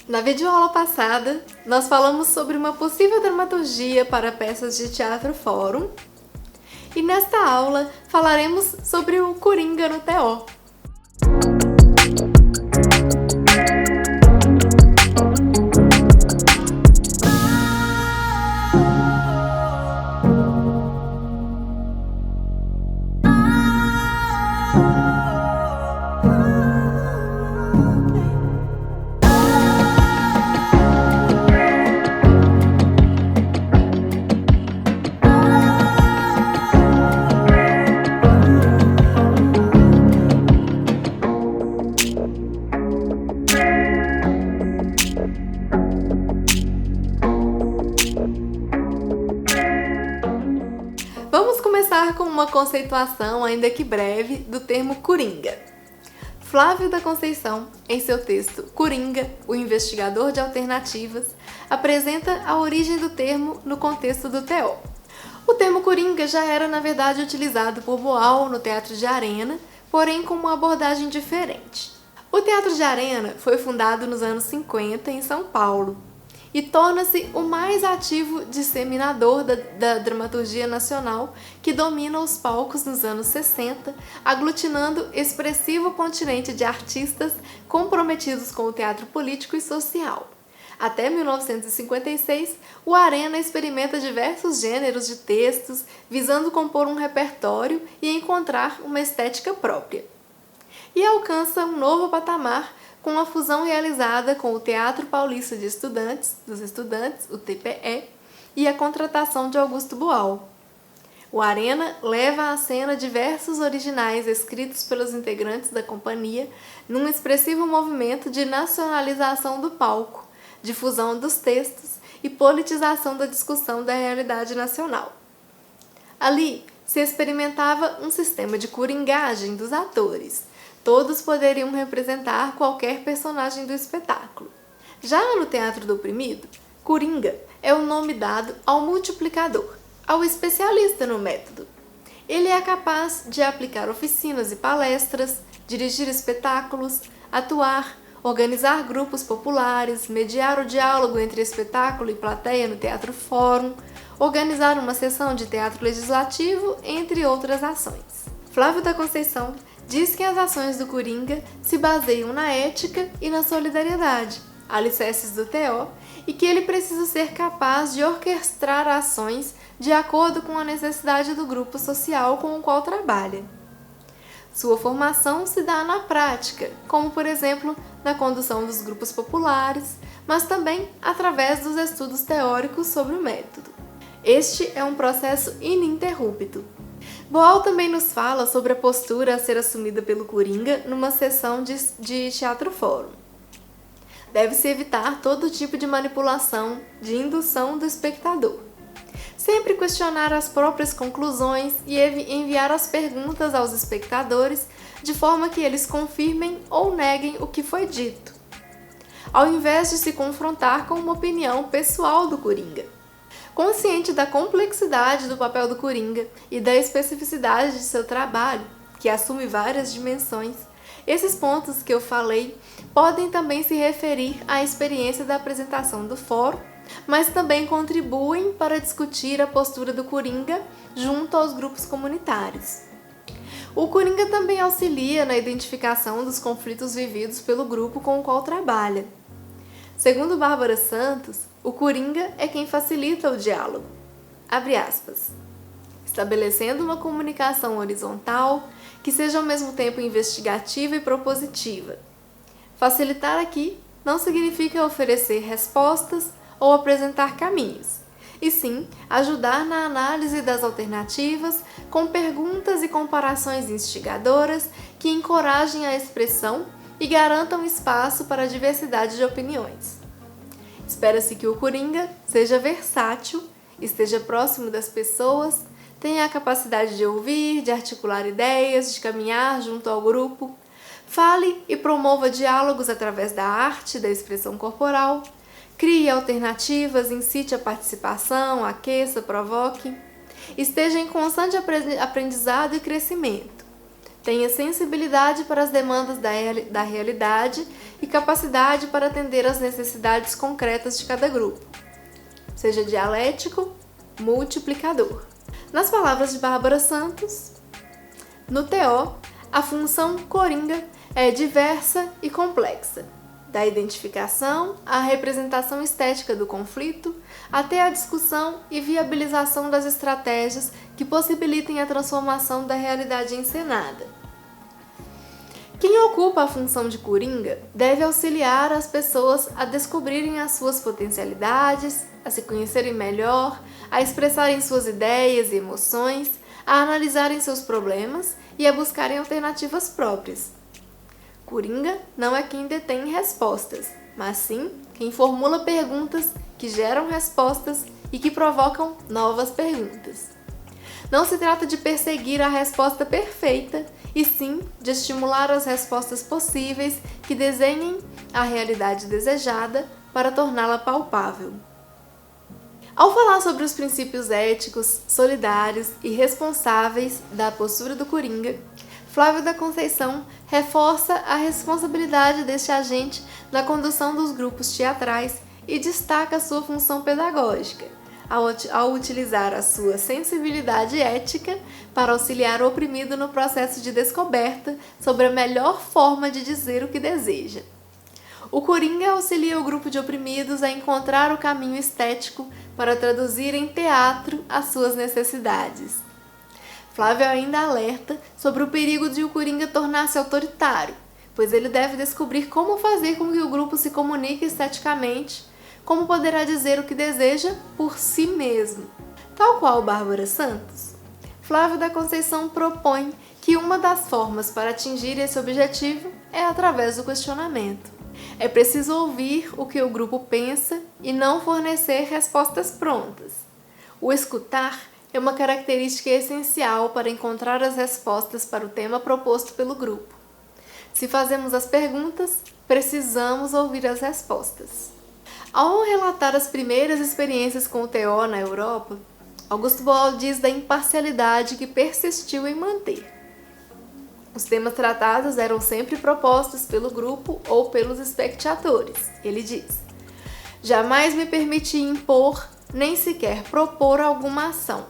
Na videoaula passada, nós falamos sobre uma possível dramaturgia para peças de teatro fórum, e nesta aula falaremos sobre o Coringa no TO. Vamos começar com uma conceituação, ainda que breve, do termo Coringa. Flávio da Conceição, em seu texto Coringa, o investigador de alternativas, apresenta a origem do termo no contexto do TO. O termo Coringa já era, na verdade, utilizado por Boal no Teatro de Arena, porém com uma abordagem diferente. O Teatro de Arena foi fundado nos anos 50 em São Paulo e torna-se o mais ativo disseminador da dramaturgia nacional que domina os palcos nos anos 60, aglutinando expressivo continente de artistas comprometidos com o teatro político e social. Até 1956, o Arena experimenta diversos gêneros de textos, visando compor um repertório e encontrar uma estética própria. E alcança um novo patamar com a fusão realizada com o Teatro Paulista dos Estudantes, o TPE, e a contratação de Augusto Boal. O Arena leva à cena diversos originais escritos pelos integrantes da companhia num expressivo movimento de nacionalização do palco, difusão dos textos e politização da discussão da realidade nacional. Ali se experimentava um sistema de coringagem dos atores. Todos poderiam representar qualquer personagem do espetáculo. Já no Teatro do Oprimido, Coringa é o nome dado ao multiplicador, ao especialista no método. Ele é capaz de aplicar oficinas e palestras, dirigir espetáculos, atuar, organizar grupos populares, mediar o diálogo entre espetáculo e plateia no Teatro Fórum, organizar uma sessão de teatro legislativo, entre outras ações. Flávio da Conceição diz que as ações do Coringa se baseiam na ética e na solidariedade, alicerces do TO, e que ele precisa ser capaz de orquestrar ações de acordo com a necessidade do grupo social com o qual trabalha. Sua formação se dá na prática, como por exemplo na condução dos grupos populares, mas também através dos estudos teóricos sobre o método. Este é um processo ininterrupto. Boal também nos fala sobre a postura a ser assumida pelo Coringa numa sessão de teatro fórum. Deve-se evitar todo tipo de manipulação, de indução do espectador. Sempre questionar as próprias conclusões e enviar as perguntas aos espectadores de forma que eles confirmem ou neguem o que foi dito, ao invés de se confrontar com uma opinião pessoal do Coringa. Consciente da complexidade do papel do Coringa e da especificidade de seu trabalho, que assume várias dimensões, esses pontos que eu falei podem também se referir à experiência da apresentação do fórum, mas também contribuem para discutir a postura do Coringa junto aos grupos comunitários. O Coringa também auxilia na identificação dos conflitos vividos pelo grupo com o qual trabalha. Segundo Bárbara Santos, o Coringa é quem facilita o diálogo, abre aspas, estabelecendo uma comunicação horizontal que seja ao mesmo tempo investigativa e propositiva. Facilitar aqui não significa oferecer respostas ou apresentar caminhos, e sim ajudar na análise das alternativas com perguntas e comparações instigadoras que encorajem a expressão e garantam espaço para a diversidade de opiniões. Espera-se que o Coringa seja versátil, esteja próximo das pessoas, tenha a capacidade de ouvir, de articular ideias, de caminhar junto ao grupo, fale e promova diálogos através da arte, da expressão corporal, crie alternativas, incite a participação, aqueça, provoque, esteja em constante aprendizado e crescimento, tenha sensibilidade para as demandas da realidade e capacidade para atender às necessidades concretas de cada grupo. Seja dialético, multiplicador. Nas palavras de Bárbara Santos, no TO, a função coringa é diversa e complexa, da identificação à representação estética do conflito, até a discussão e viabilização das estratégias que possibilitem a transformação da realidade encenada. Quem ocupa a função de coringa deve auxiliar as pessoas a descobrirem as suas potencialidades, a se conhecerem melhor, a expressarem suas ideias e emoções, a analisarem seus problemas e a buscarem alternativas próprias. Coringa não é quem detém respostas, mas sim quem formula perguntas que geram respostas e que provocam novas perguntas. Não se trata de perseguir a resposta perfeita, e sim de estimular as respostas possíveis que desenhem a realidade desejada para torná-la palpável. Ao falar sobre os princípios éticos, solidários e responsáveis da postura do coringa, Flávio da Conceição reforça a responsabilidade deste agente na condução dos grupos teatrais e destaca sua função pedagógica, ao utilizar a sua sensibilidade ética para auxiliar o oprimido no processo de descoberta sobre a melhor forma de dizer o que deseja. O coringa auxilia o grupo de oprimidos a encontrar o caminho estético para traduzir em teatro as suas necessidades. Flávio ainda alerta sobre o perigo de o coringa tornar-se autoritário, pois ele deve descobrir como fazer com que o grupo se comunique esteticamente, como poderá dizer o que deseja por si mesmo. Tal qual Bárbara Santos, Flávio da Conceição propõe que uma das formas para atingir esse objetivo é através do questionamento. É preciso ouvir o que o grupo pensa e não fornecer respostas prontas. O escutar é uma característica essencial para encontrar as respostas para o tema proposto pelo grupo. Se fazemos as perguntas, precisamos ouvir as respostas. Ao relatar as primeiras experiências com o TO na Europa, Augusto Boal diz da imparcialidade que persistiu em manter. Os temas tratados eram sempre propostos pelo grupo ou pelos espectadores. Ele diz: jamais me permiti impor, nem sequer propor alguma ação.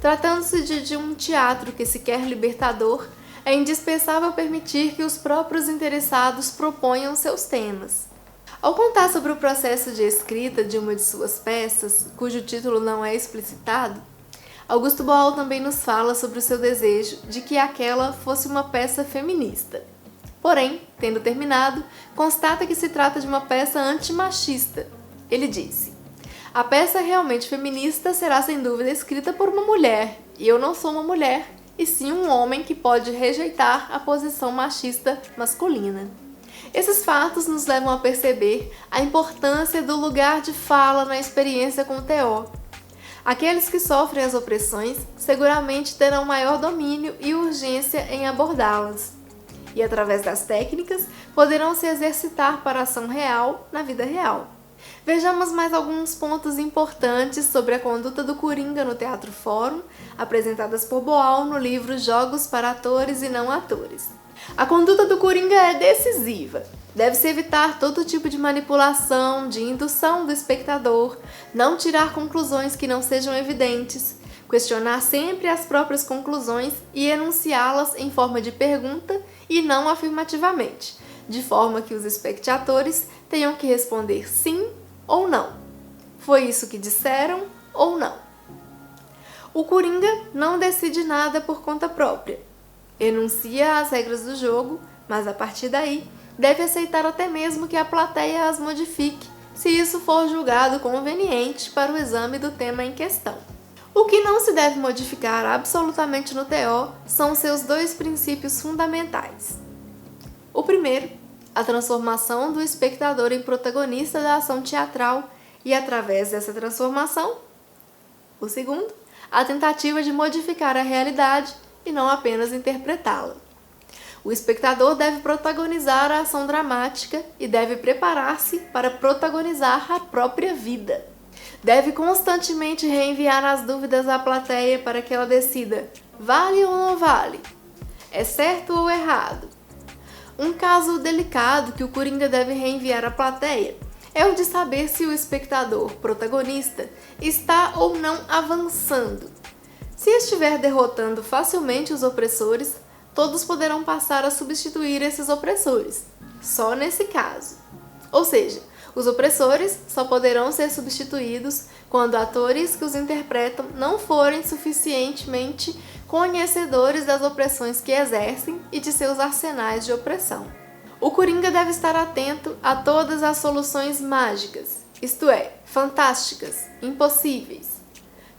Tratando-se de um teatro que se quer libertador, é indispensável permitir que os próprios interessados proponham seus temas. Ao contar sobre o processo de escrita de uma de suas peças, cujo título não é explicitado, Augusto Boal também nos fala sobre o seu desejo de que aquela fosse uma peça feminista. Porém, tendo terminado, constata que se trata de uma peça antimachista. Ele disse: a peça realmente feminista será sem dúvida escrita por uma mulher, e eu não sou uma mulher, e sim um homem que pode rejeitar a posição machista masculina. Esses fatos nos levam a perceber a importância do lugar de fala na experiência com o TO. Aqueles que sofrem as opressões seguramente terão maior domínio e urgência em abordá-las, e através das técnicas poderão se exercitar para a ação real na vida real. Vejamos mais alguns pontos importantes sobre a conduta do coringa no Teatro Fórum, apresentadas por Boal no livro Jogos para Atores e Não Atores. A conduta do coringa é decisiva. Deve-se evitar todo tipo de manipulação, de indução do espectador, não tirar conclusões que não sejam evidentes, questionar sempre as próprias conclusões e enunciá-las em forma de pergunta e não afirmativamente, de forma que os espectadores tenham que responder sim ou não. Foi isso que disseram ou não? O coringa não decide nada por conta própria. Enuncia as regras do jogo, mas a partir daí deve aceitar até mesmo que a plateia as modifique, se isso for julgado conveniente para o exame do tema em questão. O que não se deve modificar absolutamente no TO são seus dois princípios fundamentais. O primeiro, a transformação do espectador em protagonista da ação teatral e, através dessa transformação, o segundo, a tentativa de modificar a realidade e não apenas interpretá-la. O espectador deve protagonizar a ação dramática e deve preparar-se para protagonizar a própria vida. Deve constantemente reenviar as dúvidas à plateia para que ela decida: vale ou não vale? É certo ou errado? Um caso delicado que o Coringa deve reenviar à plateia é o de saber se o espectador protagonista está ou não avançando. Se estiver derrotando facilmente os opressores, todos poderão passar a substituir esses opressores, só nesse caso. Ou seja, os opressores só poderão ser substituídos quando atores que os interpretam não forem suficientemente conhecedores das opressões que exercem e de seus arsenais de opressão. O Coringa deve estar atento a todas as soluções mágicas, isto é, fantásticas, impossíveis.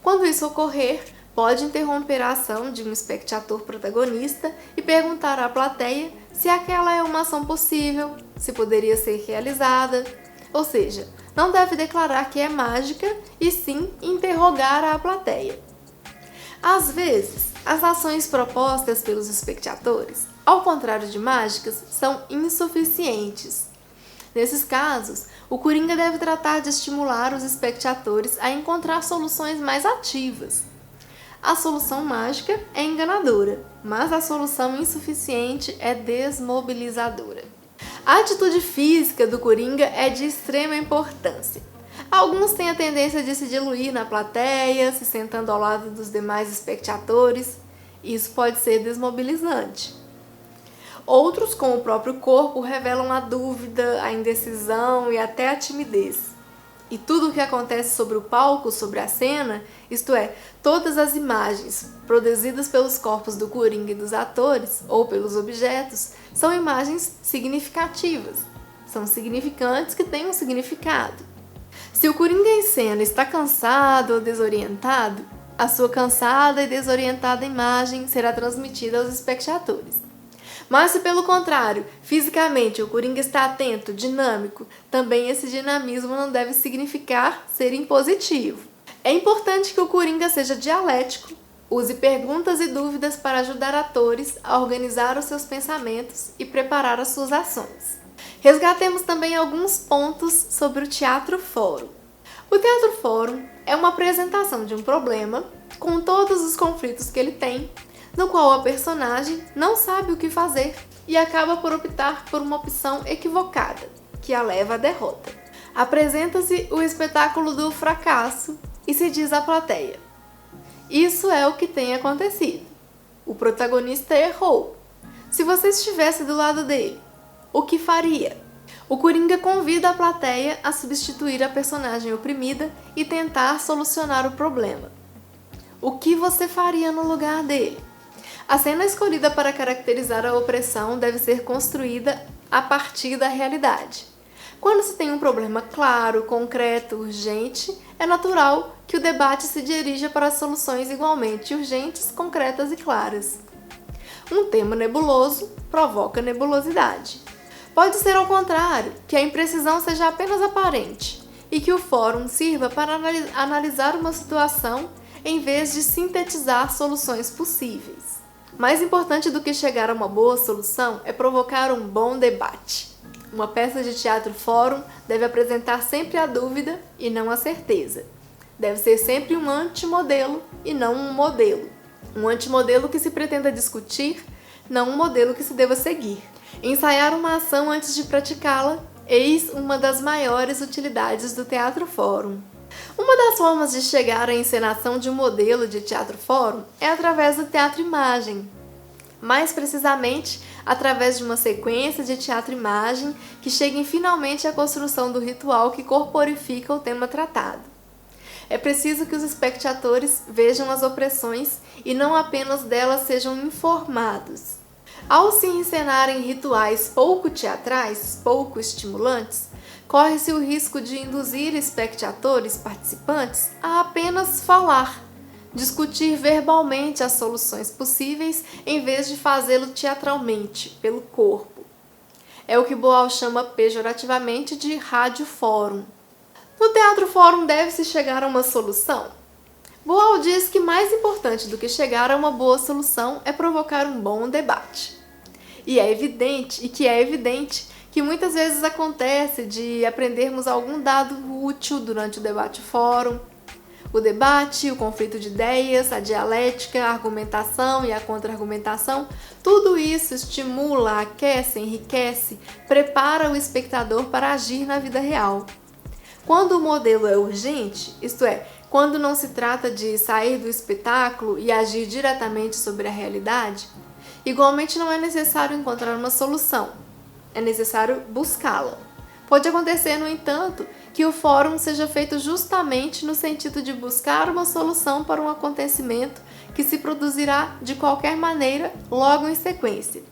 Quando isso ocorrer, pode interromper a ação de um espectador protagonista e perguntar à plateia se aquela é uma ação possível, se poderia ser realizada. Ou seja, não deve declarar que é mágica e sim interrogar a plateia. Às vezes, as ações propostas pelos espectadores, ao contrário de mágicas, são insuficientes. Nesses casos, o Coringa deve tratar de estimular os espectadores a encontrar soluções mais ativas. A solução mágica é enganadora, mas a solução insuficiente é desmobilizadora. A atitude física do Coringa é de extrema importância. Alguns têm a tendência de se diluir na plateia, se sentando ao lado dos demais espectadores. Isso pode ser desmobilizante. Outros, com o próprio corpo, revelam a dúvida, a indecisão e até a timidez. E tudo o que acontece sobre o palco, sobre a cena, isto é, todas as imagens produzidas pelos corpos do Coringa e dos atores, ou pelos objetos, são imagens significativas. São significantes que têm um significado. Se o Coringa em cena está cansado ou desorientado, a sua cansada e desorientada imagem será transmitida aos espectadores. Mas se pelo contrário, fisicamente o Coringa está atento, dinâmico, também esse dinamismo não deve significar ser impositivo. É importante que o Coringa seja dialético, use perguntas e dúvidas para ajudar atores a organizar os seus pensamentos e preparar as suas ações. Resgatemos também alguns pontos sobre o Teatro Fórum. O Teatro Fórum é uma apresentação de um problema, com todos os conflitos que ele tem, no qual a personagem não sabe o que fazer e acaba por optar por uma opção equivocada, que a leva à derrota. Apresenta-se o espetáculo do fracasso e se diz à plateia: isso é o que tem acontecido. O protagonista errou. Se você estivesse do lado dele, o que faria? O Coringa convida a plateia a substituir a personagem oprimida e tentar solucionar o problema. O que você faria no lugar dele? A cena escolhida para caracterizar a opressão deve ser construída a partir da realidade. Quando se tem um problema claro, concreto, urgente, é natural que o debate se dirija para soluções igualmente urgentes, concretas e claras. Um tema nebuloso provoca nebulosidade. Pode ser ao contrário, que a imprecisão seja apenas aparente e que o fórum sirva para analisar uma situação em vez de sintetizar soluções possíveis. Mais importante do que chegar a uma boa solução é provocar um bom debate. Uma peça de teatro fórum deve apresentar sempre a dúvida e não a certeza. Deve ser sempre um antimodelo e não um modelo. Um antimodelo que se pretenda discutir, não um modelo que se deva seguir. Ensaiar uma ação antes de praticá-la, eis uma das maiores utilidades do teatro fórum. Uma das formas de chegar à encenação de um modelo de teatro fórum é através do teatro-imagem. Mais precisamente, através de uma sequência de teatro-imagem que cheguem finalmente à construção do ritual que corporifica o tema tratado. É preciso que os espectadores vejam as opressões e não apenas delas sejam informados. Ao se encenarem rituais pouco teatrais, pouco estimulantes, corre-se o risco de induzir espectadores participantes a apenas falar, discutir verbalmente as soluções possíveis em vez de fazê-lo teatralmente, pelo corpo. É o que Boal chama pejorativamente de rádio-fórum. No teatro-fórum deve-se chegar a uma solução? Boal diz que mais importante do que chegar a uma boa solução é provocar um bom debate. E é evidente que muitas vezes acontece de aprendermos algum dado útil durante o debate fórum. O debate, o conflito de ideias, a dialética, a argumentação e a contra-argumentação, tudo isso estimula, aquece, enriquece, prepara o espectador para agir na vida real. Quando o modelo é urgente, isto é, quando não se trata de sair do espetáculo e agir diretamente sobre a realidade, igualmente não é necessário encontrar uma solução, é necessário buscá-la. Pode acontecer, no entanto, que o fórum seja feito justamente no sentido de buscar uma solução para um acontecimento que se produzirá de qualquer maneira logo em sequência,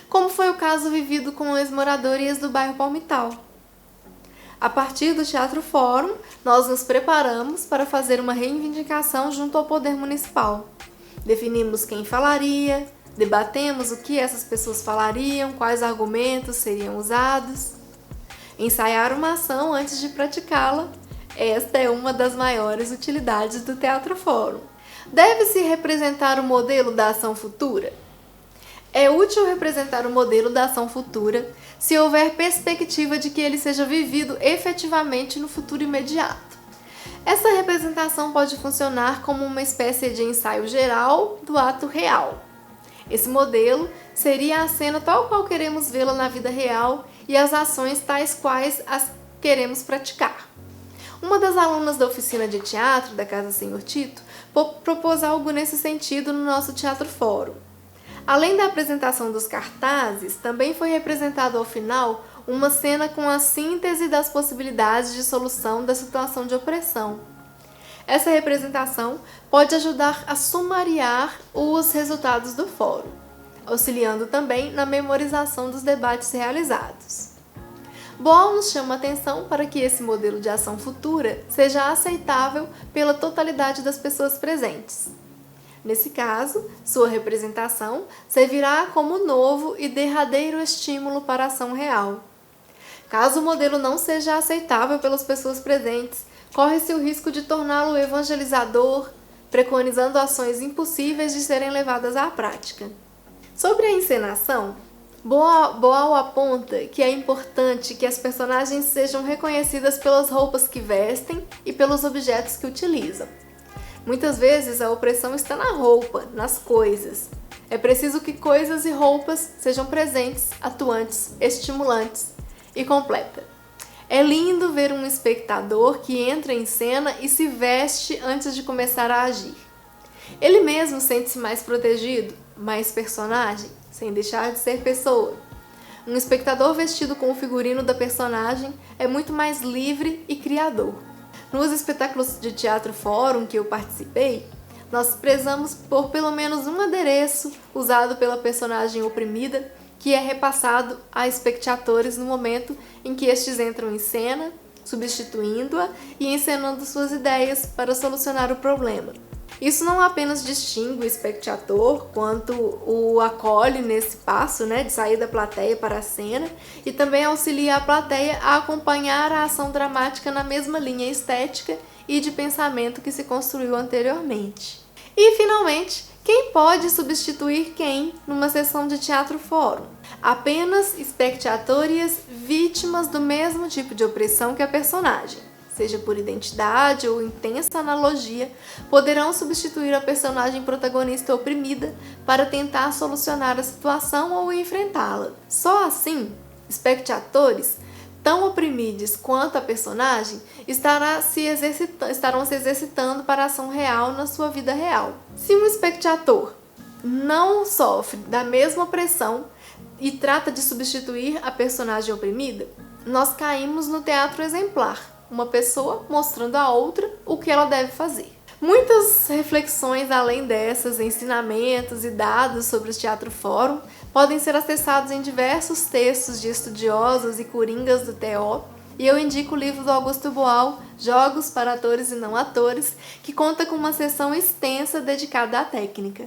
como foi o caso vivido com ex-moradores do bairro Palmital. A partir do Teatro Fórum, nós nos preparamos para fazer uma reivindicação junto ao poder municipal. Definimos quem falaria, debatemos o que essas pessoas falariam, quais argumentos seriam usados. Ensaiar uma ação antes de praticá-la, esta é uma das maiores utilidades do Teatro Fórum. Deve-se representar o modelo da ação futura? É útil representar o modelo da ação futura se houver perspectiva de que ele seja vivido efetivamente no futuro imediato. Essa representação pode funcionar como uma espécie de ensaio geral do ato real. Esse modelo seria a cena tal qual queremos vê-la na vida real e as ações tais quais as queremos praticar. Uma das alunas da oficina de teatro da Casa Senhor Tito propôs algo nesse sentido no nosso Teatro Fórum. Além da apresentação dos cartazes, também foi representado ao final uma cena com a síntese das possibilidades de solução da situação de opressão. Essa representação pode ajudar a sumariar os resultados do fórum, auxiliando também na memorização dos debates realizados. Boal nos chama a atenção para que esse modelo de ação futura seja aceitável pela totalidade das pessoas presentes. Nesse caso, sua representação servirá como novo e derradeiro estímulo para a ação real. Caso o modelo não seja aceitável pelas pessoas presentes, corre-se o risco de torná-lo evangelizador, preconizando ações impossíveis de serem levadas à prática. Sobre a encenação, Boal aponta que é importante que as personagens sejam reconhecidas pelas roupas que vestem e pelos objetos que utilizam. Muitas vezes a opressão está na roupa, nas coisas. É preciso que coisas e roupas sejam presentes, atuantes, estimulantes e completa. É lindo ver um espectador que entra em cena e se veste antes de começar a agir. Ele mesmo sente-se mais protegido, mais personagem, sem deixar de ser pessoa. Um espectador vestido com o figurino da personagem é muito mais livre e criador. Nos espetáculos de Teatro Fórum que eu participei, nós prezamos por pelo menos um adereço usado pela personagem oprimida que é repassado a espectadores no momento em que estes entram em cena, substituindo-a e encenando suas ideias para solucionar o problema. Isso não apenas distingue o espectador, quanto o acolhe nesse passo, de sair da plateia para a cena, e também auxilia a plateia a acompanhar a ação dramática na mesma linha estética e de pensamento que se construiu anteriormente. E, finalmente, quem pode substituir quem numa sessão de Teatro Fórum? Apenas espectadores vítimas do mesmo tipo de opressão que a personagem, seja por identidade ou intensa analogia, poderão substituir a personagem protagonista oprimida para tentar solucionar a situação ou enfrentá-la. Só assim, espectadores, tão oprimidos quanto a personagem, estarão se exercitando para a ação real na sua vida real. Se um espectador não sofre da mesma opressão e trata de substituir a personagem oprimida, nós caímos no teatro exemplar, uma pessoa mostrando a outra o que ela deve fazer. Muitas reflexões além dessas, ensinamentos e dados sobre o Teatro Fórum podem ser acessados em diversos textos de estudiosos e coringas do TO, e eu indico o livro do Augusto Boal, Jogos para Atores e Não Atores, que conta com uma seção extensa dedicada à técnica.